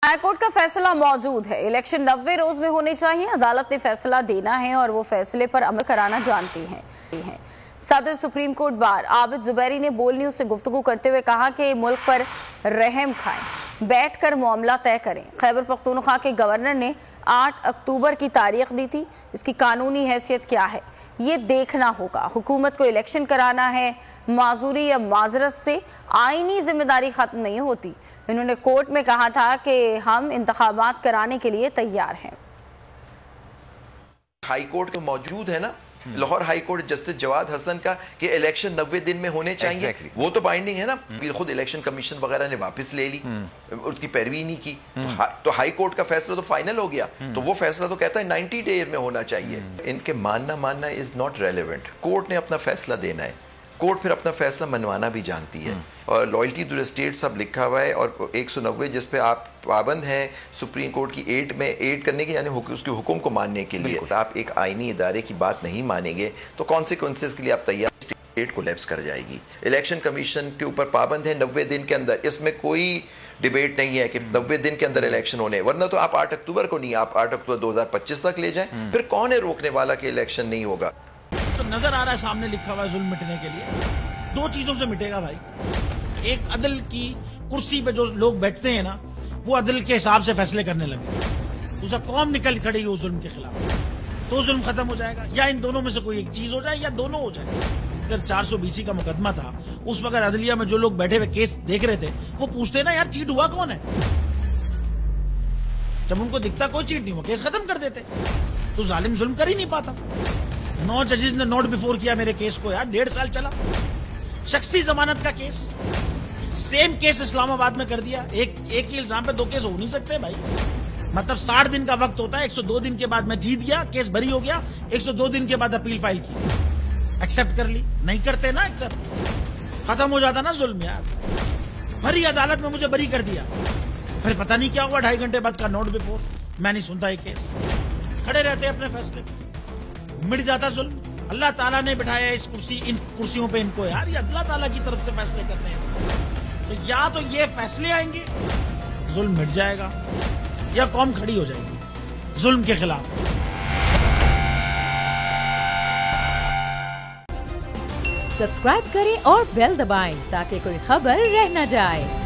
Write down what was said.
High court का फैसला मौजूद है। इलेक्शन 90 रोज में होने चाहिए। अदालत ने फैसला देना है और वो फैसले पर अमल कराना जानती है। सदर supreme court bar Abid Zubairi ने बोल न्यूज से गुफ्तगू करते हुए कहा कि मुल्क पर रहम खाएं, बैठकर मामला तय करें। खैबर पख्तूनख्वा के गवर्नर ने 8 अक्टूबर की तारीख दी थी। इसकी कानूनी हैसियत क्या है ये देखना होगा। हुकूमत को इलेक्शन कराना है। माजूरी या माजरत से आईनी जिम्मेदारी खत्म नहीं होती। इन्होंने कोर्ट में कहा था कि हम इंतखाबात कराने के लिए तैयार हैं। हाई कोर्ट का मौजूद है ना, Lahore high court justice Jawad Hassan का कि इलेक्शन 90 दिन में होने चाहिए। वो तो बाइंडिंग है ना। खुद इलेक्शन कमीशन वगैरह ने वापस ले ली, उसकी पैरवी नहीं की। तो हाई कोर्ट का फैसला तो फाइनल हो गया। तो वो फैसला तो कहता है 90 डे में होना चाहिए। इनके मानना इज नॉट रेलेवेंट। कोर्ट ने अपना फैसला देना है। कोर्ट फिर अपना फैसला मनवाना भी जानती है। और लॉयल्टी टू द स्टेट सब लिखा हुआ है और 190 जिस पे आप पाबंद हैं सुप्रीम कोर्ट की एड में एड करने के, यानी उसके हुक्म को मानने के लिए। आप एक आईनी इदारे की बात नहीं मानेंगे तो कॉन्सिक्वेंसेस के लिए आप तैयार, स्टेट कोलैप्स कर जाएगी। इलेक्शन कमीशन के ऊपर पाबंद है 90 दिन के अंदर। इसमें कोई डिबेट नहीं है कि 90 दिन के अंदर इलेक्शन होने, वरना तो आप 8 अक्टूबर को नहीं, आप 8 अक्टूबर 2025 तक ले जाएं। फिर कौन है रोकने वाला कि इलेक्शन नहीं होगा। तो नजर आ रहा है सामने लिखा हुआ है जुल्म मिटने के लिए 2 चीजों से मिटेगा भाई। एक, अदल की कुर्सी पे जो लोग बैठते हैं ना, वो अदल के हिसाब से फैसले करने लगे। दूसरा, कौम निकल खड़ी हो जुल्म के खिलाफ, तो जुल्म खत्म हो जाएगा। या इन दोनों में से कोई एक चीज हो जाए या दोनों हो जाए। अगर 420 का मुकदमा था, उस वक्त अदलिया में जो लोग बैठे हुए केस देख रहे थे वो पूछते ना, यार चीट हुआ कौन है। जब उनको दिखता कोई चीट नहीं हुआ, केस खत्म कर देते। तो जालिम जुल्म कर ही नहीं पाता। 9 जजेस ने नोट बिफोर किया मेरे केस को यार, 1.5 साल चला। शख्सी जमानत का केस, सेम केस इस्लामाबाद में कर दिया। एक ही इल्जाम पे 2 केस हो नहीं सकते भाई। मतलब 60 दिन का वक्त होता है। 102 दिन के बाद मैं जीत गया, केस बरी हो गया। 102 दिन के बाद अपील फाइल की, एक्सेप्ट कर ली। नहीं करते ना एक्सेप्ट, खत्म हो जाता ना जुल्म यार। भरी अदालत में मुझे बरी कर दिया, फिर पता नहीं क्या हुआ 2.5 घंटे बाद का नोट बिफोर। मैं नहीं सुनता ये केस, खड़े रहते अपने फैसले, मिट जाता जुल्म। अल्लाह ताला ने बिठाया इन कुर्सियों पे इनको यार, ये अल्लाह ताला की तरफ से फैसले करते हैं। तो या तो ये फैसले आएंगे, जुल्म मिट जाएगा, या कौम खड़ी हो जाएगी जुल्म के खिलाफ। सब्सक्राइब करें और बेल दबाएं ताकि कोई खबर रह न जाए।